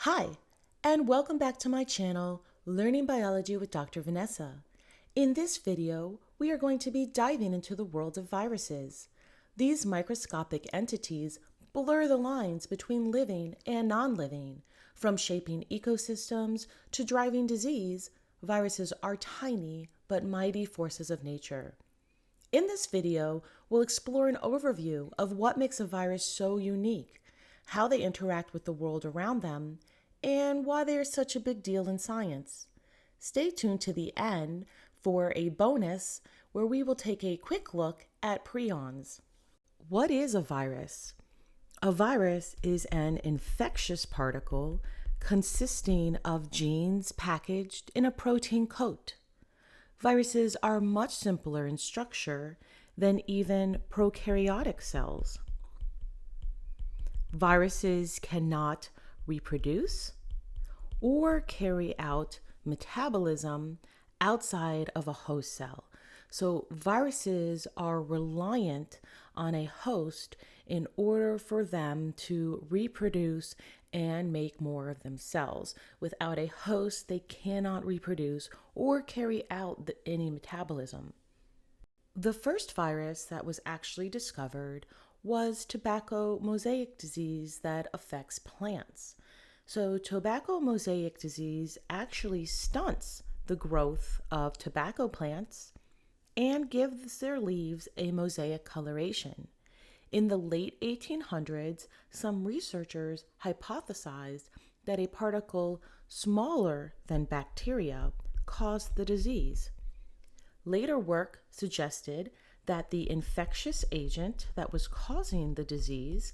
Hi, and welcome back to my channel, Learning Biology with Dr. Vanessa. In this video, we are going to be diving into the world of viruses. These microscopic entities blur the lines between living and non-living. From shaping ecosystems to driving disease, viruses are tiny but mighty forces of nature. In this video, we'll explore an overview of what makes a virus so unique, how they interact with the world around them, and why they are such a big deal in science. Stay tuned to the end for a bonus where we will take a quick look at prions. What is a virus? A virus is an infectious particle consisting of genes packaged in a protein coat. Viruses are much simpler in structure than even prokaryotic cells. Viruses cannot reproduce or carry out metabolism outside of a host cell. So viruses are reliant on a host in order for them to reproduce and make more of themselves. Without a host, they cannot reproduce or carry out any metabolism. The first virus that was actually discovered was tobacco mosaic disease that affects plants. So tobacco mosaic disease actually stunts the growth of tobacco plants and gives their leaves a mosaic coloration. In the late 1800s, some researchers hypothesized that a particle smaller than bacteria caused the disease. Later work suggested that the infectious agent that was causing the disease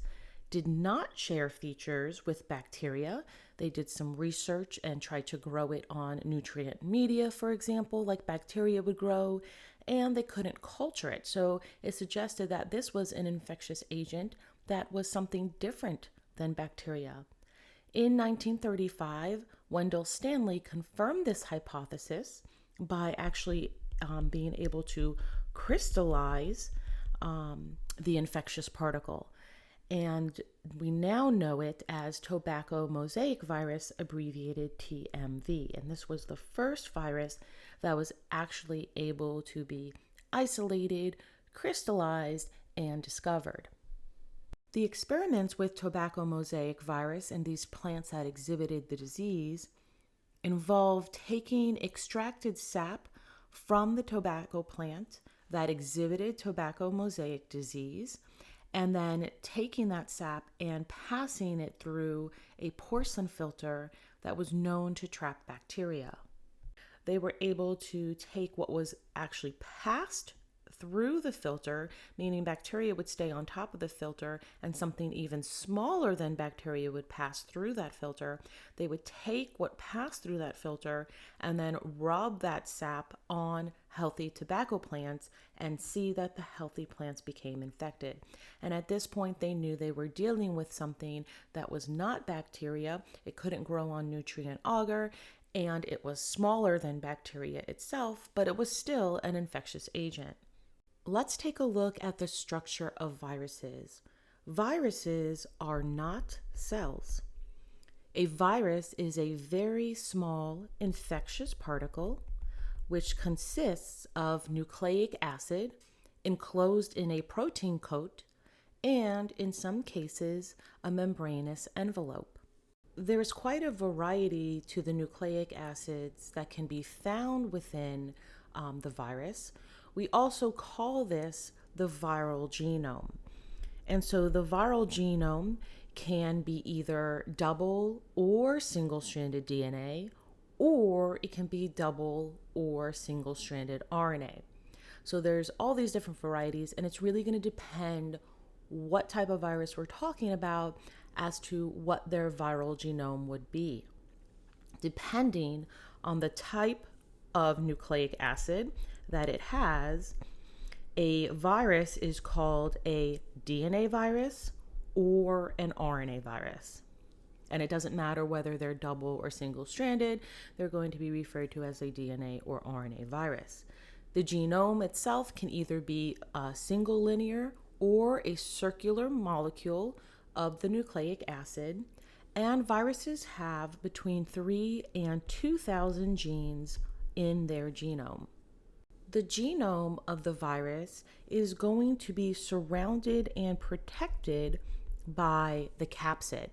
did not share features with bacteria. They did some research and tried to grow it on nutrient media, for example, like bacteria would grow, and they couldn't culture it. So it suggested that this was an infectious agent that was something different than bacteria. In 1935, Wendell Stanley confirmed this hypothesis by actually being able to crystallize the infectious particle. And we now know it as tobacco mosaic virus, abbreviated TMV. And this was the first virus that was actually able to be isolated, crystallized, and discovered. The experiments with tobacco mosaic virus and these plants that exhibited the disease involved taking extracted sap from the tobacco plant that exhibited tobacco mosaic disease, and then taking that sap and passing it through a porcelain filter that was known to trap bacteria. They were able to take what was actually passed through the filter, meaning bacteria would stay on top of the filter and something even smaller than bacteria would pass through that filter. They would take what passed through that filter and then rub that sap on healthy tobacco plants and see that the healthy plants became infected. And at this point, they knew they were dealing with something that was not bacteria. It couldn't grow on nutrient agar, and it was smaller than bacteria itself, but it was still an infectious agent. Let's take a look at the structure of viruses. Viruses are not cells. A virus is a very small infectious particle which consists of nucleic acid enclosed in a protein coat and, in some cases, a membranous envelope. There's quite a variety to the nucleic acids that can be found within the virus. We also call this the viral genome. And so the viral genome can be either double or single-stranded DNA, or it can be double or single-stranded RNA. So there's all these different varieties, and it's really going to depend what type of virus we're talking about as to what their viral genome would be. Depending on the type of nucleic acid that it has, a virus is called a DNA virus or an RNA virus. And it doesn't matter whether they're double or single-stranded, they're going to be referred to as a DNA or RNA virus. The genome itself can either be a single linear or a circular molecule of the nucleic acid, And viruses have between 3 and 2,000 genes in their genome. The genome of the virus is going to be surrounded and protected by the capsid.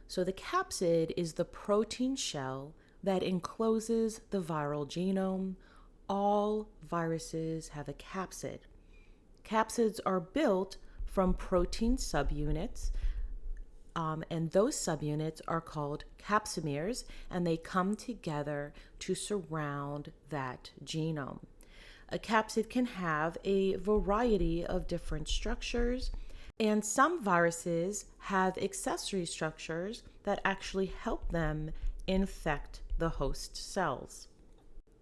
So the capsid is the protein shell that encloses the viral genome. All viruses have a capsid. Capsids are built from protein subunits, and those subunits are called capsomeres, and they come together to surround that genome. A capsid can have a variety of different structures, and some viruses have accessory structures that actually help them infect the host cells.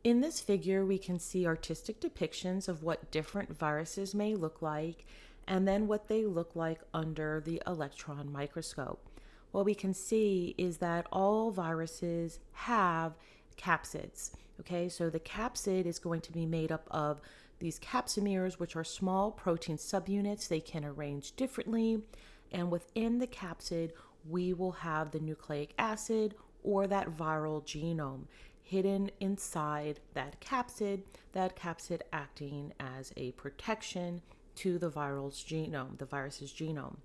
In this figure, we can see artistic depictions of what different viruses may look like, and then what they look like under the electron microscope. What we can see is that all viruses have capsids. Okay, so the capsid is going to be made up of these capsomeres, which are small protein subunits. They can arrange differently, and within the capsid, we will have the nucleic acid or that viral genome hidden inside that capsid acting as a protection to the virus's genome.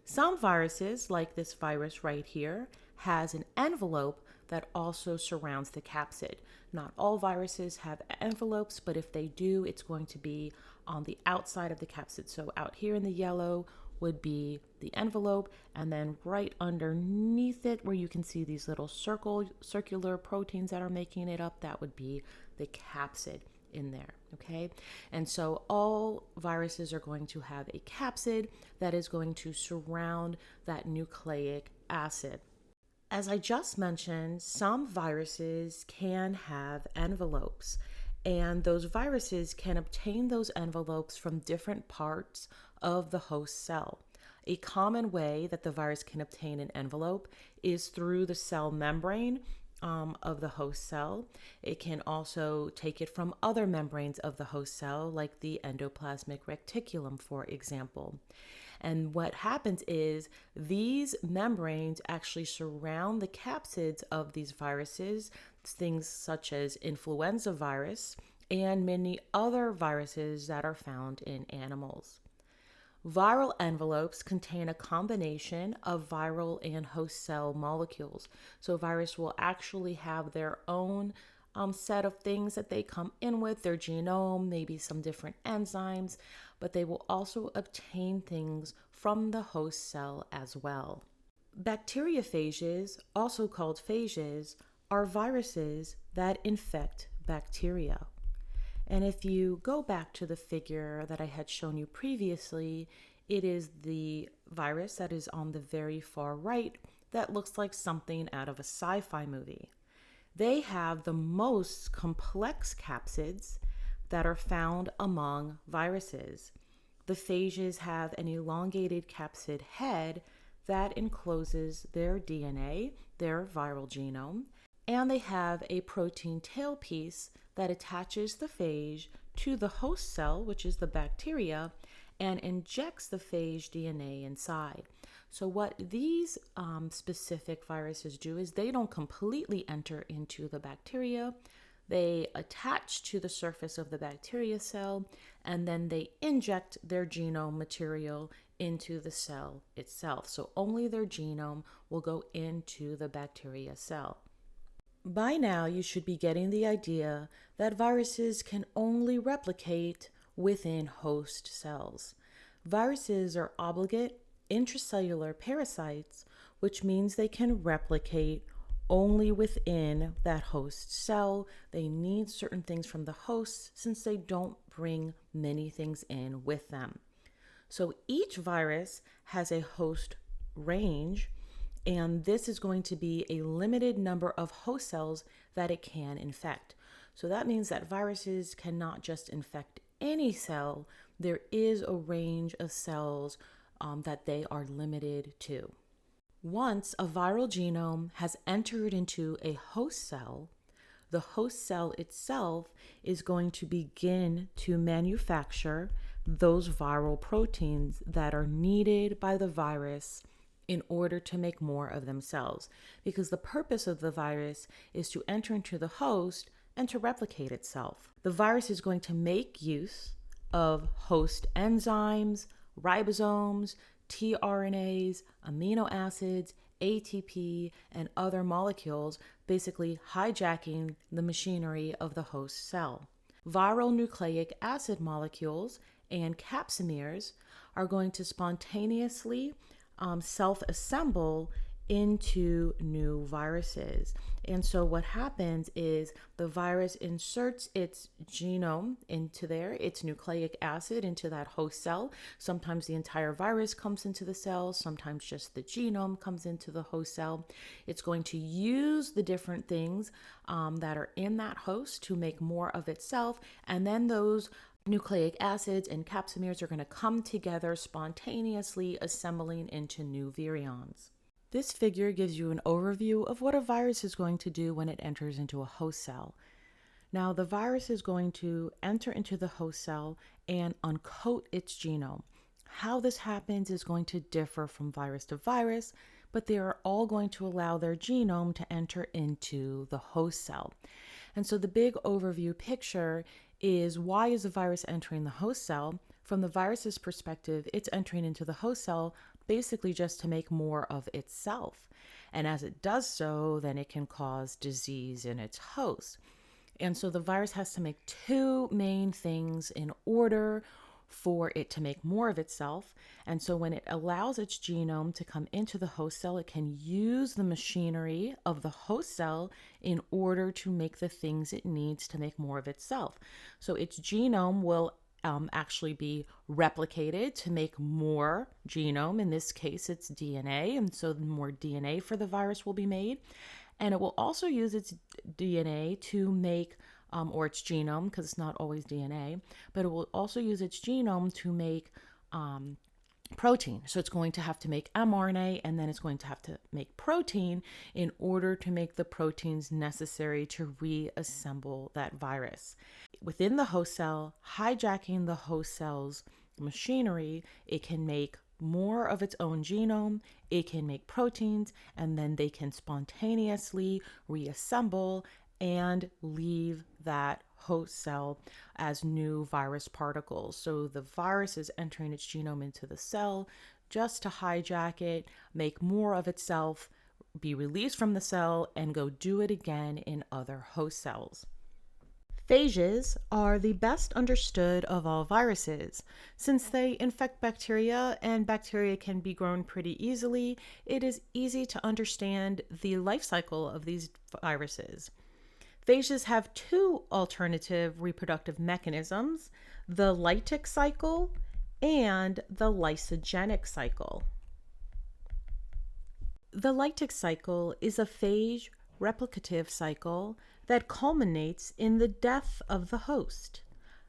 Some viruses, like this virus right here, has an envelope that also surrounds the capsid. Not all viruses have envelopes, but if they do, it's going to be on the outside of the capsid. So out here in the yellow would be the envelope, and then right underneath it, where you can see these little circular proteins that are making it up, that would be the capsid in there. Okay, and so all viruses are going to have a capsid that is going to surround that nucleic acid. As I just mentioned, some viruses can have envelopes, and those viruses can obtain those envelopes from different parts of the host cell. A common way that the virus can obtain an envelope is through the cell membrane of the host cell. It can also take it from other membranes of the host cell, like the endoplasmic reticulum, for example. And what happens is these membranes actually surround the capsids of these viruses, things such as influenza virus and many other viruses that are found in animals. Viral envelopes contain a combination of viral and host cell molecules. So a virus will actually have their own set of things that they come in with, their genome, maybe some different enzymes, but they will also obtain things from the host cell as well. Bacteriophages, also called phages, are viruses that infect bacteria. And if you go back to the figure that I had shown you previously, it is the virus that is on the very far right that looks like something out of a sci-fi movie. They have the most complex capsids that are found among viruses. The phages have an elongated capsid head that encloses their DNA, their viral genome, and they have a protein tailpiece that attaches the phage to the host cell, which is the bacteria, and injects the phage DNA inside. So what these specific viruses do is they don't completely enter into the bacteria. They attach to the surface of the bacteria cell, and then they inject their genome material into the cell itself. So only their genome will go into the bacteria cell. By now, you should be getting the idea that viruses can only replicate within host cells. Viruses are obligate intracellular parasites, which means they can replicate only within that host cell. They need certain things from the host since they don't bring many things in with them. So each virus has a host range, and this is going to be a limited number of host cells that it can infect. So that means that viruses cannot just infect any cell. There is a range of cells that they are limited to. Once a viral genome has entered into a host cell, the host cell itself is going to begin to manufacture those viral proteins that are needed by the virus in order to make more of themselves, because the purpose of the virus is to enter into the host and to replicate itself. The virus is going to make use of host enzymes, ribosomes, tRNAs, amino acids, ATP, and other molecules, basically hijacking the machinery of the host cell. Viral nucleic acid molecules and capsimeres are going to spontaneously self-assemble into new viruses. And so what happens is the virus inserts its genome into there, its nucleic acid into that host cell. Sometimes the entire virus comes into the cell, sometimes just the genome comes into the host cell. It's going to use the different things that are in that host to make more of itself, and then those nucleic acids and capsimeres are going to come together spontaneously, assembling into new virions. This figure gives you an overview of what a virus is going to do when it enters into a host cell. Now, the virus is going to enter into the host cell and uncoat its genome. How this happens is going to differ from virus to virus, but they are all going to allow their genome to enter into the host cell. And so the big overview picture is, why is a virus entering the host cell? From the virus's perspective, it's entering into the host cell basically just to make more of itself. And as it does so, then it can cause disease in its host. And so the virus has to make two main things in order for it to make more of itself. And so when it allows its genome to come into the host cell, it can use the machinery of the host cell in order to make the things it needs to make more of itself. So its genome will actually be replicated to make more genome. In this case, it's DNA. And so more DNA for the virus will be made. And it will also use its DNA to make, or its genome, because it's not always DNA, but it will also use its genome to make protein. So it's going to have to make mRNA, and then it's going to have to make protein in order to make the proteins necessary to reassemble that virus. Within the host cell, hijacking the host cell's machinery, it can make more of its own genome, it can make proteins, and then they can spontaneously reassemble and leave that host cell as new virus particles. So the virus is entering its genome into the cell just to hijack it, make more of itself, be released from the cell, and go do it again in other host cells. Phages are the best understood of all viruses. Since they infect bacteria and bacteria can be grown pretty easily, it is easy to understand the life cycle of these viruses. Phages have two alternative reproductive mechanisms: the lytic cycle and the lysogenic cycle. The lytic cycle is a phage replicative cycle that culminates in the death of the host.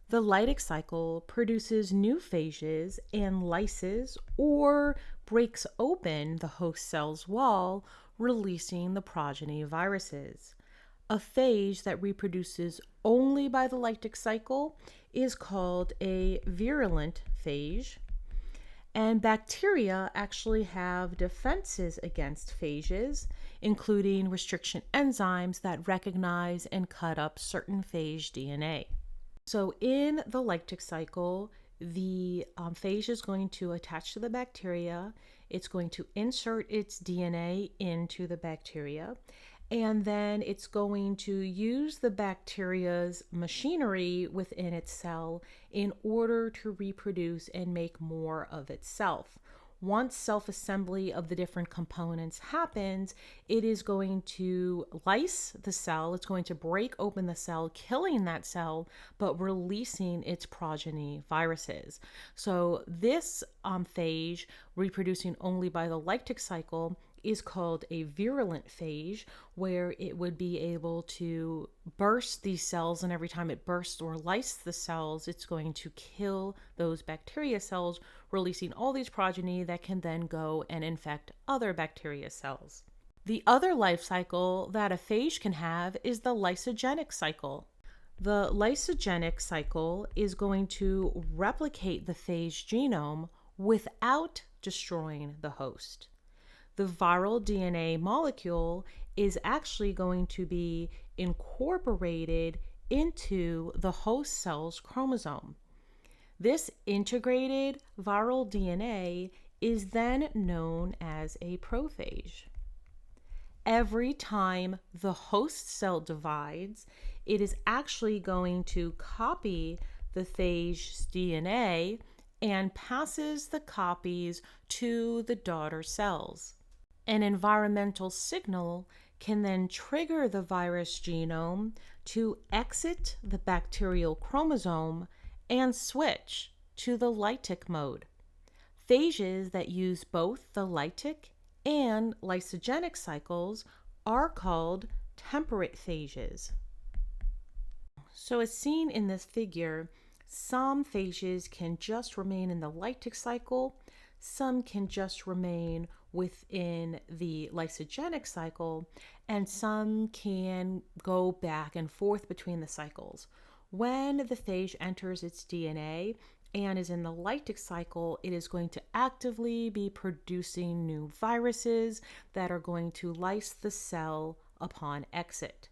The lytic cycle produces new phages and lyses or breaks open the host cell's wall, releasing the progeny viruses. A phage that reproduces only by the lytic cycle is called a virulent phage. And bacteria actually have defenses against phages, including restriction enzymes that recognize and cut up certain phage DNA. So in the lytic cycle, the phage is going to attach to the bacteria. It's going to insert its DNA into the bacteria, and then it's going to use the bacteria's machinery within its cell in order to reproduce and make more of itself. Once self-assembly of the different components happens, it is going to lyse the cell. It's going to break open the cell, killing that cell, but releasing its progeny viruses. So this phage, reproducing only by the lytic cycle, is called a virulent phage, where it would be able to burst these cells, and every time it bursts or lyses the cells, it's going to kill those bacteria cells, releasing all these progeny that can then go and infect other bacteria cells. The other life cycle that a phage can have is the lysogenic cycle. The lysogenic cycle is going to replicate the phage genome without destroying the host. the viral DNA molecule is actually going to be incorporated into the host cell's chromosome. This integrated viral DNA is then known as a prophage. Every time the host cell divides, it is actually going to copy the phage's DNA and passes the copies to the daughter cells. An environmental signal can then trigger the virus genome to exit the bacterial chromosome and switch to the lytic mode. Phages that use both the lytic and lysogenic cycles are called temperate phages. So as seen in this figure, some phages can just remain in the lytic cycle, some can just remain within the lysogenic cycle, and some can go back and forth between the cycles. When the phage enters its DNA and is in the lytic cycle, it is going to actively be producing new viruses that are going to lyse the cell upon exit.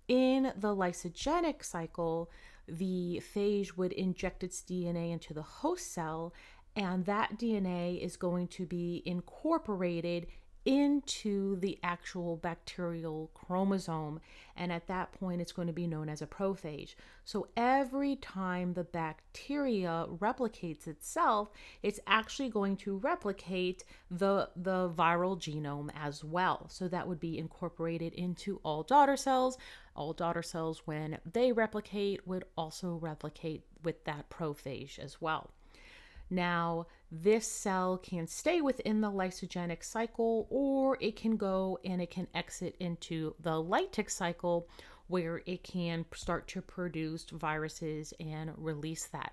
In the lysogenic cycle, the phage would inject its DNA into the host cell, and that DNA is going to be incorporated into the actual bacterial chromosome, and at that point it's going to be known as a prophage. So every time the bacteria replicates itself, it's actually going to replicate the viral genome as well. So that would be incorporated into all daughter cells. All daughter cells, when they replicate, would also replicate with that prophage as well. Now, this cell can stay within the lysogenic cycle, or it can go and it can exit into the lytic cycle, where it can start to produce viruses and release that.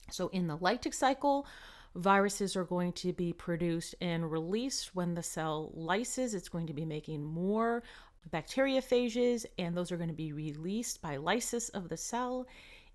So in the lytic cycle, viruses are going to be produced and released when the cell lyses. It's going to be making more bacteriophages, and those are going to be released by lysis of the cell.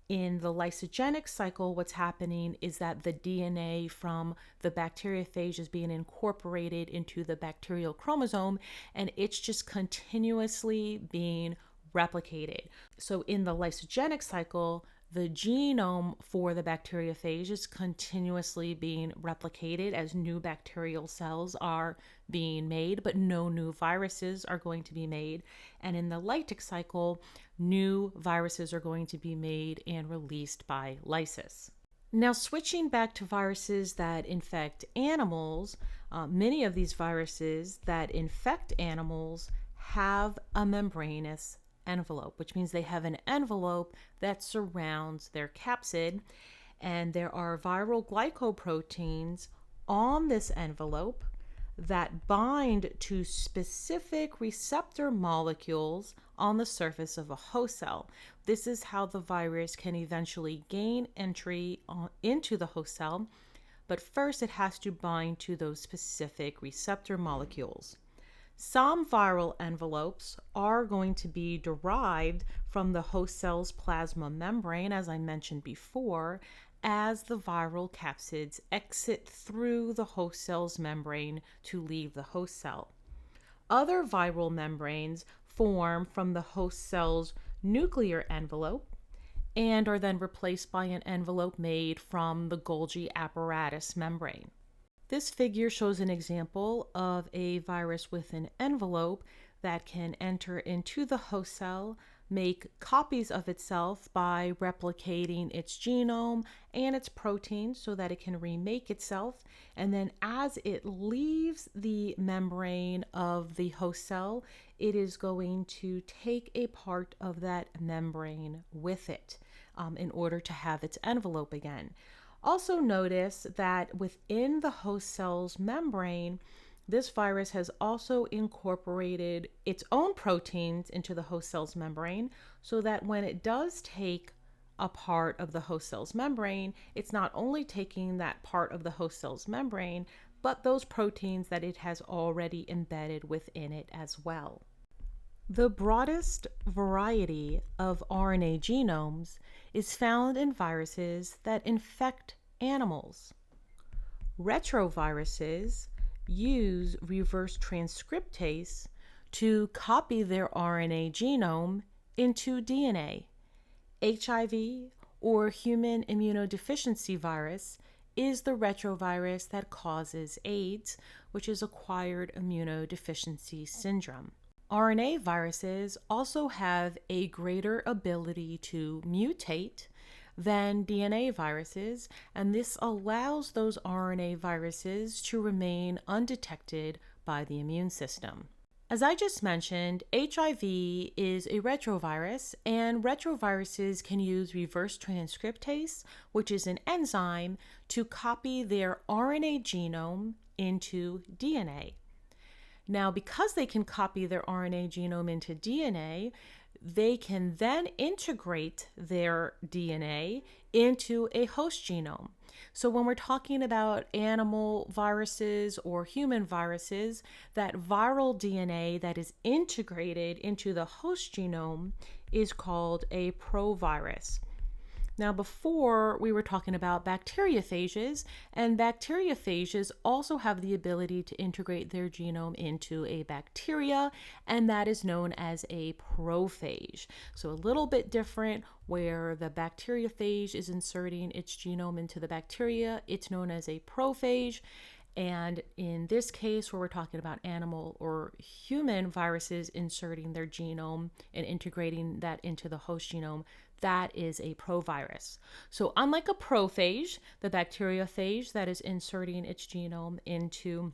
In the lysogenic cycle, what's happening is that the DNA from the bacteriophage is being incorporated into the bacterial chromosome, and it's just continuously being replicated. So in the lysogenic cycle, the genome for the bacteriophage is continuously being replicated as new bacterial cells are being made, but no new viruses are going to be made. And in the lytic cycle, new viruses are going to be made and released by lysis. Now, switching back to viruses that infect animals, many of these viruses that infect animals have a membranous envelope, which means they have an envelope that surrounds their capsid, and there are viral glycoproteins on this envelope that bind to specific receptor molecules on the surface of a host cell. This is how the virus can eventually gain entry into the host cell, but first it has to bind to those specific receptor molecules. Some viral envelopes are going to be derived from the host cell's plasma membrane, as I mentioned before, as the viral capsids exit through the host cell's membrane to leave the host cell. Other viral membranes form from the host cell's nuclear envelope and are then replaced by an envelope made from the Golgi apparatus membrane. This figure shows an example of a virus with an envelope that can enter into the host cell, make copies of itself by replicating its genome and its proteins so that it can remake itself. And then as it leaves the membrane of the host cell, it is going to take a part of that membrane with it in order to have its envelope again. Also notice that within the host cell's membrane, this virus has also incorporated its own proteins into the host cell's membrane, so that when it does take a part of the host cell's membrane, it's not only taking that part of the host cell's membrane, but those proteins that it has already embedded within it as well. The broadest variety of RNA genomes is found in viruses that infect animals. Retroviruses use reverse transcriptase to copy their RNA genome into DNA. HIV, or human immunodeficiency virus, is the retrovirus that causes AIDS, which is acquired immunodeficiency syndrome. RNA viruses also have a greater ability to mutate than DNA viruses, and this allows those RNA viruses to remain undetected by the immune system. As I just mentioned, HIV is a retrovirus, and retroviruses can use reverse transcriptase, which is an enzyme, to copy their RNA genome into DNA. Now, because they can copy their RNA genome into DNA, they can then integrate their DNA into a host genome. So when we're talking about animal viruses or human viruses, that viral DNA that is integrated into the host genome is called a provirus. Now, before we were talking about bacteriophages, and bacteriophages also have the ability to integrate their genome into a bacteria, and that is known as a prophage. So a little bit different, where the bacteriophage is inserting its genome into the bacteria, it's known as a prophage. And in this case, where we're talking about animal or human viruses inserting their genome and integrating that into the host genome, that is a provirus. So unlike a prophage, the bacteriophage that is inserting its genome into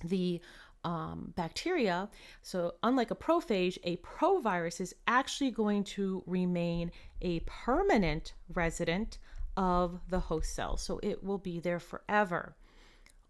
the bacteria, so unlike a provirus is actually going to remain a permanent resident of the host cell. So it will be there forever.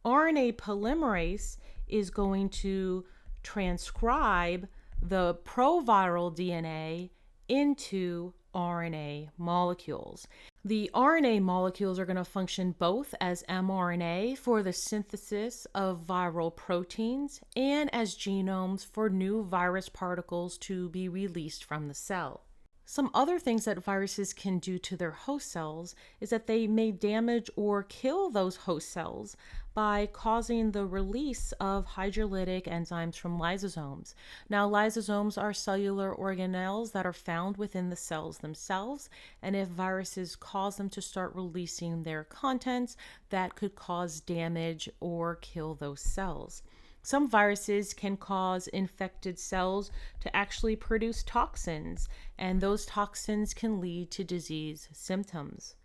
RNA polymerase is going to transcribe the proviral DNA into RNA molecules. The RNA molecules are going to function both as mRNA for the synthesis of viral proteins and as genomes for new virus particles to be released from the cell. Some other things that viruses can do to their host cells is that they may damage or kill those host cells by causing the release of hydrolytic enzymes from lysosomes. Now, lysosomes are cellular organelles that are found within the cells themselves, and if viruses cause them to start releasing their contents, that could cause damage or kill those cells. Some viruses can cause infected cells to actually produce toxins, and those toxins can lead to disease symptoms.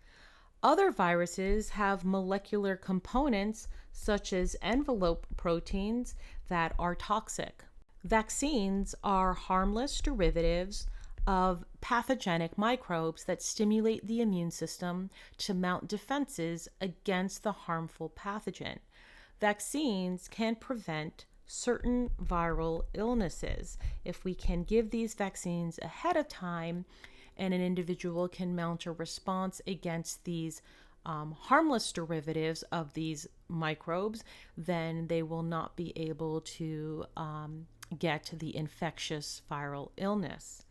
Other viruses have molecular components, such as envelope proteins, that are toxic. Vaccines are harmless derivatives of pathogenic microbes that stimulate the immune system to mount defenses against the harmful pathogen. Vaccines can prevent certain viral illnesses. If we can give these vaccines ahead of time, and an individual can mount a response against these harmless derivatives of these microbes, then they will not be able to get the infectious viral illness.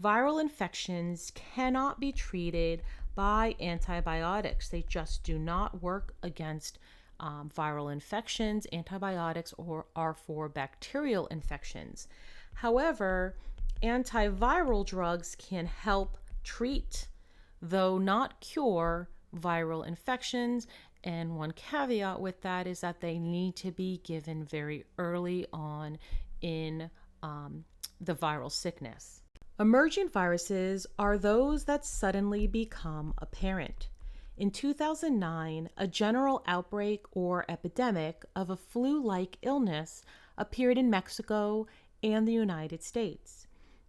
Viral infections cannot be treated by antibiotics. They just do not work against viral infections. Antibiotics are for bacterial infections. However, antiviral drugs can help treat, though not cure, viral infections. And one caveat with that is that they need to be given very early on in the viral sickness. Emerging viruses are those that suddenly become apparent. In 2009, a general outbreak or epidemic of a flu-like illness appeared in Mexico and the United States.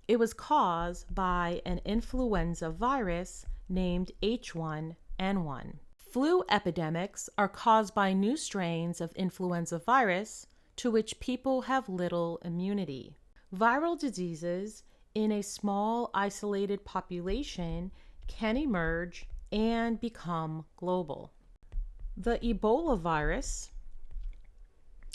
It was caused by an influenza virus named H1N1. Flu epidemics are caused by new strains of influenza virus to which people have little immunity. Viral diseases in a small, isolated population can emerge and become global. The Ebola virus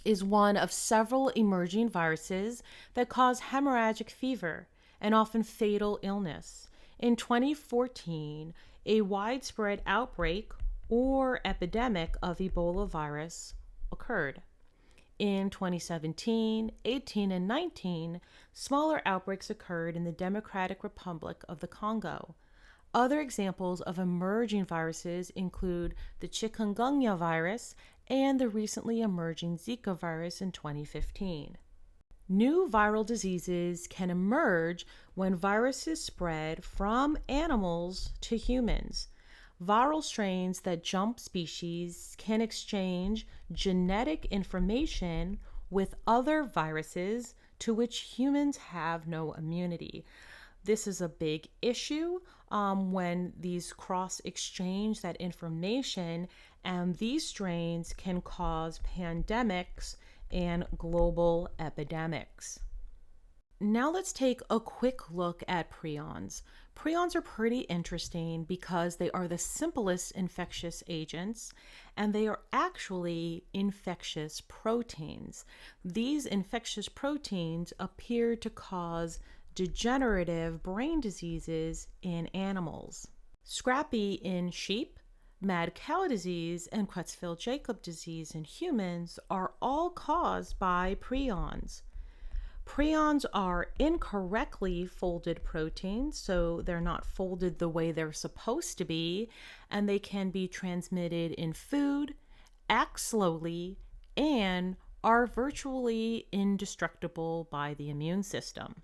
is one of several emerging viruses that cause hemorrhagic fever and often fatal illness. In 2014, a widespread outbreak or epidemic of Ebola virus occurred. In 2017, 18, and 19, smaller outbreaks occurred in the Democratic Republic of the Congo. Other examples of emerging viruses include the chikungunya virus and the recently emerging Zika virus in 2015. New viral diseases can emerge when viruses spread from animals to humans. Viral strains that jump species can exchange genetic information with other viruses to which humans have no immunity. This is a big issue when these cross exchange that information, and these strains can cause pandemics and global epidemics. Now let's take a quick look at prions. Prions are pretty interesting because they are the simplest infectious agents, and they are actually infectious proteins. These infectious proteins appear to cause degenerative brain diseases in animals. Scrapie in sheep, mad cow disease, and Creutzfeldt-Jakob disease in humans are all caused by prions. Prions are incorrectly folded proteins, so they're not folded the way they're supposed to be, and they can be transmitted in food, act slowly, and are virtually indestructible by the immune system.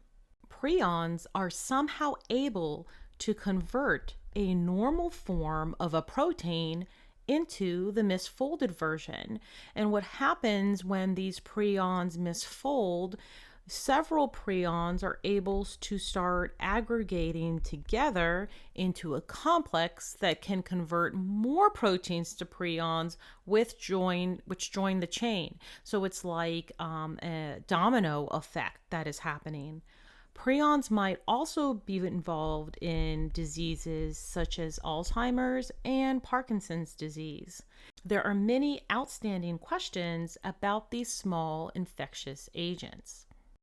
Prions are somehow able to convert a normal form of a protein into the misfolded version. And what happens when these prions misfold, several prions are able to start aggregating together into a complex that can convert more proteins to prions which join the chain. So it's like a domino effect that is happening. Prions might also be involved in diseases such as Alzheimer's and Parkinson's disease. There are many outstanding questions about these small infectious agents.